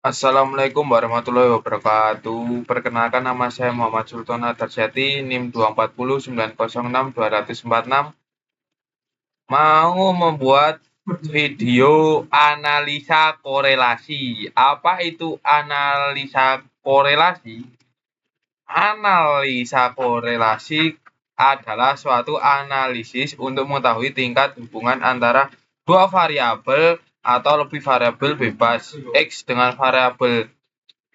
Assalamualaikum warahmatullahi wabarakatuh. Perkenalkan, nama saya Muhammad Sultan Atarsiyati, NIM 240906246. Mau membuat video analisa korelasi. Apa itu analisa korelasi? Analisa korelasi adalah suatu analisis untuk mengetahui tingkat hubungan antara dua variabel atau lebih variabel bebas X dengan variabel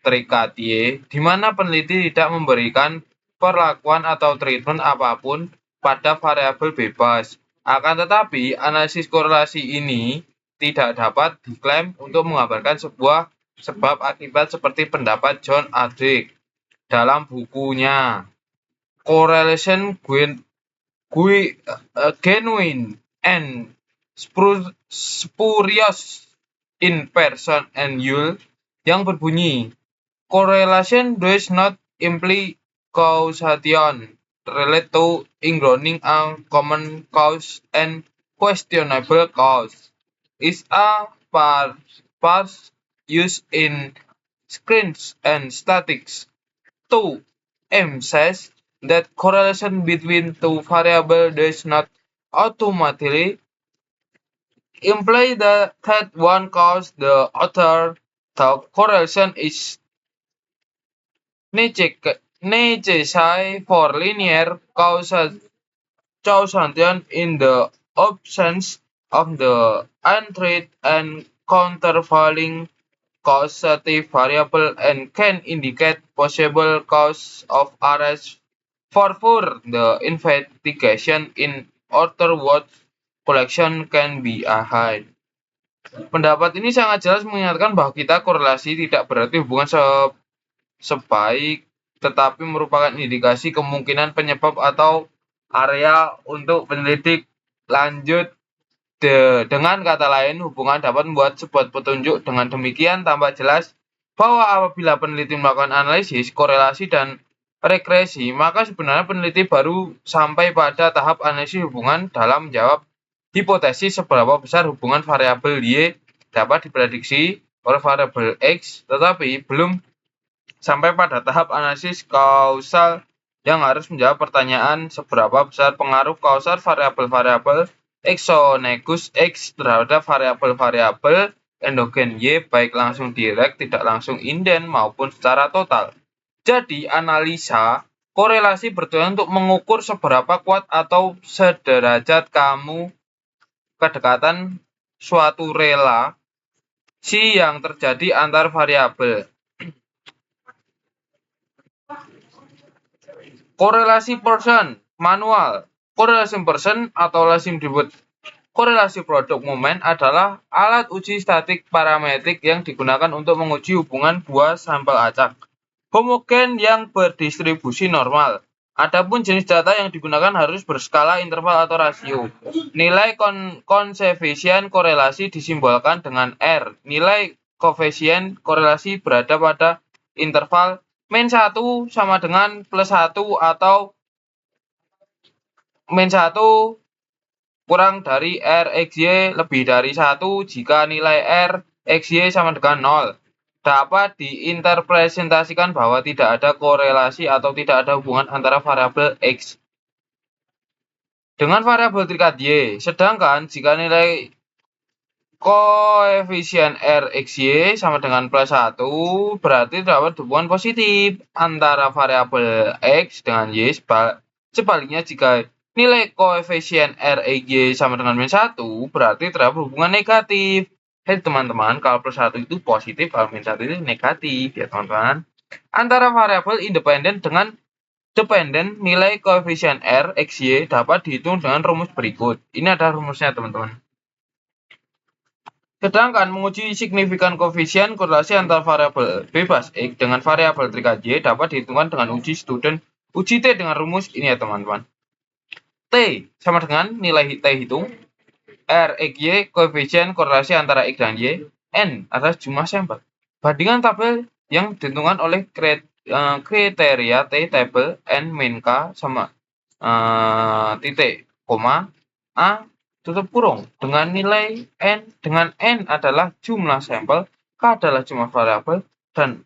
terikat Y, di mana peneliti tidak memberikan perlakuan atau treatment apapun pada variabel bebas. Akan tetapi, analisis korelasi ini tidak dapat diklaim untuk menggambarkan sebuah sebab akibat seperti pendapat John Aldrich dalam bukunya Correlation Genuine and Spurious in Person and Yule, yang berbunyi, correlation does not imply causation relate to ignoring a common cause and questionable cause is a past used in screens and statistics. 2. M says that correlation between two variables does not automatically imply that one causes the other. The correlation is necessary for linear causation in the absence of the untreated and countervailing causative variable and can indicate possible cause of arrest. Further, the investigation in other words collection can be a high. Pendapat ini sangat jelas mengingatkan bahwa kita korelasi tidak berarti hubungan sebaik, tetapi merupakan indikasi kemungkinan penyebab atau area untuk peneliti lanjut. Dengan kata lain, hubungan dapat membuat sebuah petunjuk. Dengan demikian, tampak jelas bahwa apabila peneliti melakukan analisis, korelasi, dan regresi, maka sebenarnya peneliti baru sampai pada tahap analisis hubungan dalam menjawab hipotesis seberapa besar hubungan variabel Y dapat diprediksi oleh variabel X, tetapi belum sampai pada tahap analisis kausal yang harus menjawab pertanyaan seberapa besar pengaruh kausal variabel-variabel exogenous X terhadap variabel-variabel endogen Y, baik langsung direct, tidak langsung inden, maupun secara total. Jadi, analisa korelasi bertujuan untuk mengukur seberapa kuat atau sederajat kamu kedekatan suatu relasi yang terjadi antar variabel. Korelasi person manual. Korelasi person atau lazim disebut korelasi produk momen adalah alat uji statik parametrik yang digunakan untuk menguji hubungan dua sampel acak homogen yang berdistribusi normal. Adapun jenis data yang digunakan harus berskala interval atau rasio. Nilai koefisien korelasi disimbolkan dengan R. Nilai koefisien korelasi berada pada interval -1 sama dengan +1 atau -1 kurang dari R XY lebih dari 1 jika nilai R XY sama dengan 0. Dapat diinterpretasikan bahwa tidak ada korelasi atau tidak ada hubungan antara variabel X dengan variabel terikat Y. Sedangkan jika nilai koefisien R XY sama dengan +1, berarti terdapat hubungan positif antara variabel X dengan Y. Sebaliknya, jika nilai koefisien R XY sama dengan -1, berarti terdapat hubungan negatif. Hei teman-teman, kalau +1 itu positif, kalau -1 itu negatif ya teman-teman. Antara variabel independen dengan dependen, nilai koefisien R XY dapat dihitung dengan rumus berikut. Ini adalah rumusnya teman-teman. Sedangkan menguji signifikan koefisien korelasi antara variabel bebas X dengan variabel terikat Y dapat dihitungkan dengan uji T dengan rumus ini ya teman-teman. T sama dengan nilai T hitung, R X Y koefisien korelasi antara X dan Y, N adalah jumlah sampel. Bandingkan tabel yang ditentukan oleh kriteria T tabel N min K sama titik, koma, A tutup kurung dengan nilai N adalah jumlah sampel K adalah jumlah variabel, dan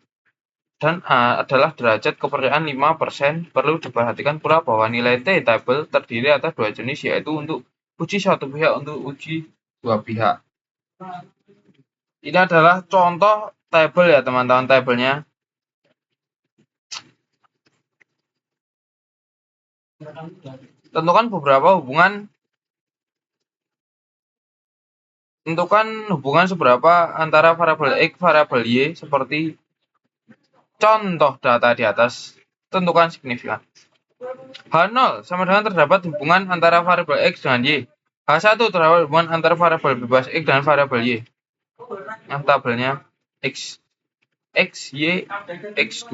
A adalah derajat kepercayaan 5%. Perlu diperhatikan pula bahwa nilai T-table terdiri atas dua jenis, yaitu untuk uji satu pihak untuk uji dua pihak. Ini adalah contoh tabel ya teman-teman, tabelnya. Tentukan beberapa hubungan. Tentukan hubungan seberapa antara variabel X variabel Y seperti contoh data di atas. Tentukan signifikan. H0 sama dengan terdapat hubungan antara variabel X dengan Y. H1 terdapat hubungan antara variabel bebas X dan variabel Y. Nah, tabelnya X, Y, X2,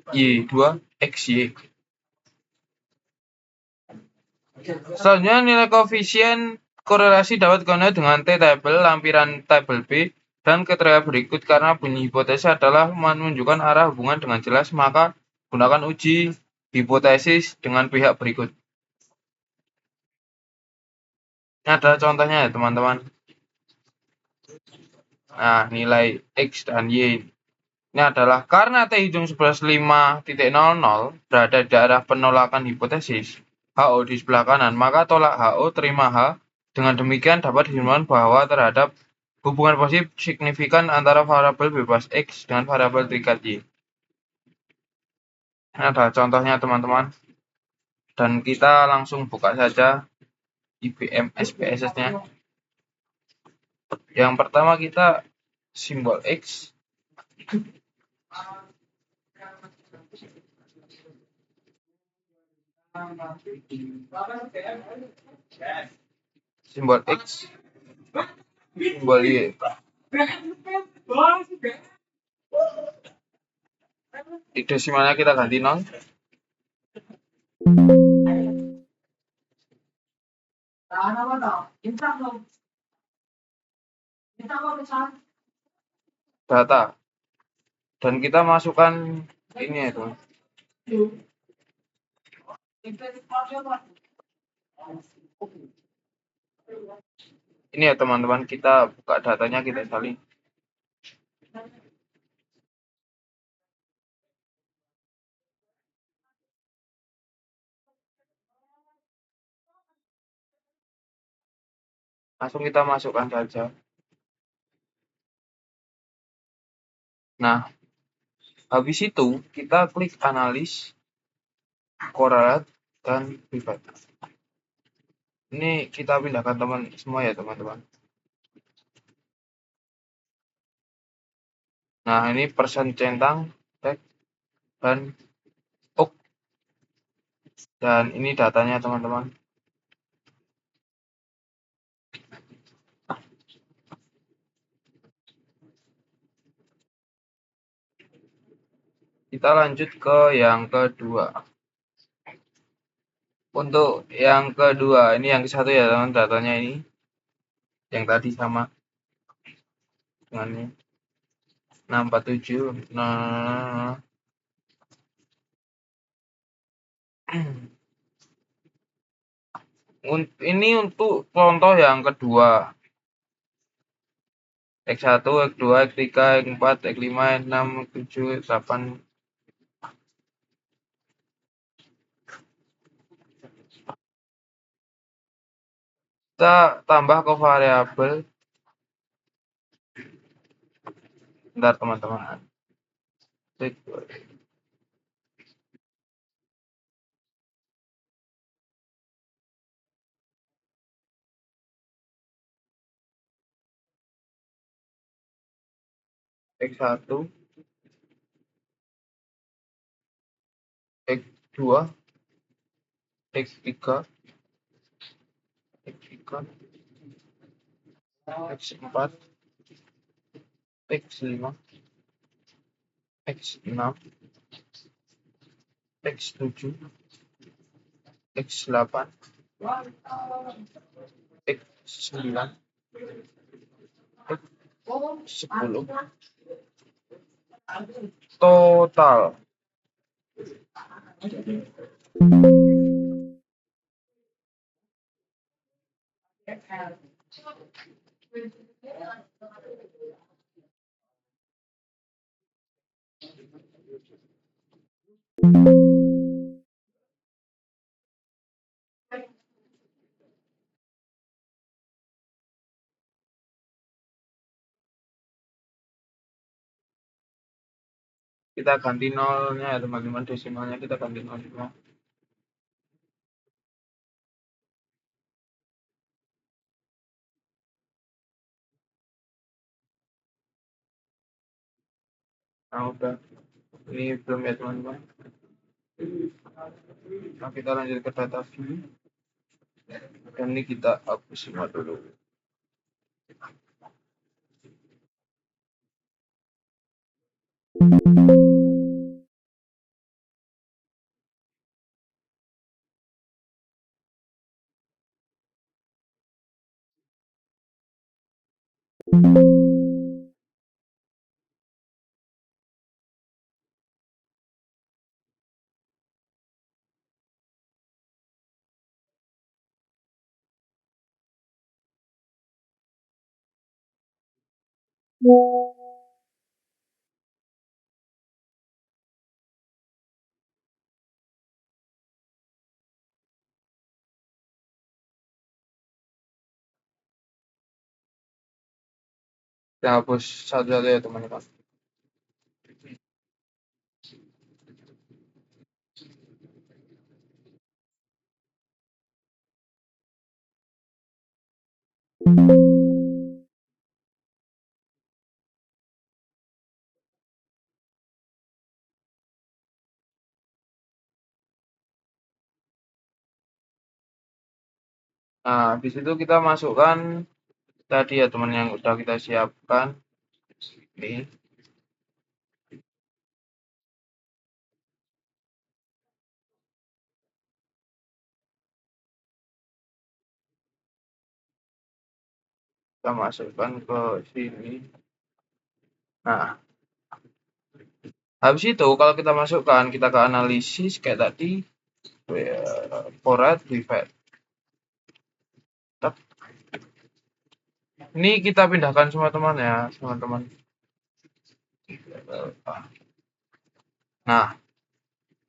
Y2, XY. Selanjutnya nilai koefisien korelasi dapat diketahui dengan T-table lampiran tabel B dan kriteria berikut. Karena bunyi hipotesis adalah menunjukkan arah hubungan dengan jelas, maka gunakan uji hipotesis dengan pihak berikut. Ini adalah contohnya ya teman-teman. Nah, nilai X dan Y ini adalah karena T hujung 11,5.00 berada di arah penolakan hipotesis HO di sebelah kanan, maka tolak HO terima H. Dengan demikian dapat disimpulkan bahwa terhadap hubungan positif signifikan antara variabel bebas X dengan variabel terikat Y. Ini adalah contohnya teman-teman. Dan kita langsung buka saja IBM SPSS-nya. Yang pertama kita simbol X. Simbol X. Simbol Y. Di desimalnya kita ganti 0. Data. Dan kita masukkan ini ya teman. Ini ya teman-teman, kita buka datanya, kita salin. Langsung kita masukkan saja. Nah, habis itu kita klik analis, korelat, dan pivot. Ini kita pindahkan teman semua ya teman-teman. Nah, ini persen centang, tag, dan hook. Dan ini datanya teman-teman. Kita lanjut ke yang kedua. Untuk yang kedua, ini yang satu ya teman, datanya ini. Yang tadi sama dengan ini. 647. Nah, ini untuk contoh yang kedua. X1, X2, X3, X4, X5, X6, X7, X8. Kita tambah ke variabel. Bentar teman-teman. X1, X2, X3, X3, X4, X5, X6, X7, X8, X9, X10. Total. Kita ganti nolnya ya teman-teman, desimalnya kita ganti nol semua. Nah udah, ini belum ya teman-teman. Nah kita lanjut ke data view. Dan ini kita hapus semua dulu. Kita hapus satu-satu ya teman-teman. Nah, di situ kita masukkan tadi ya teman yang udah kita siapkan. Ini kita masukkan ke sini. Nah, habis itu kalau kita masukkan, kita ke analisis kayak tadi, forward pivot. Ini kita pindahkan semua teman ya, teman-teman. Nah,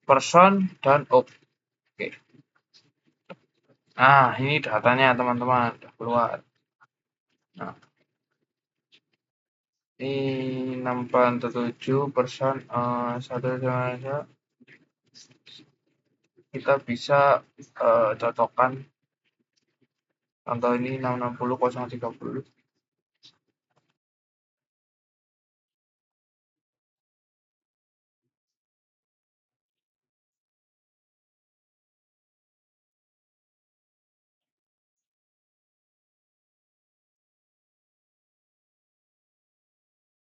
person dan oke. Nah, ini datanya teman-teman udah keluar. Nah, ini 647 person satu saja. Kita bisa cocokkan. Contoh ini 660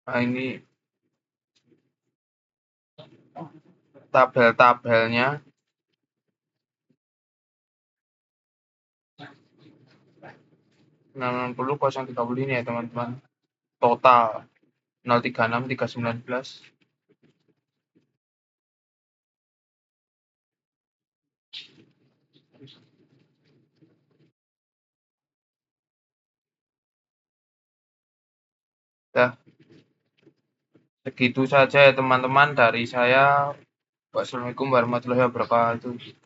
Nah, ini tabel-tabelnya 660 ini ya teman-teman. Total 036 319. Dah, segitu saja ya teman-teman dari saya. Wassalamualaikum warahmatullahi wabarakatuh.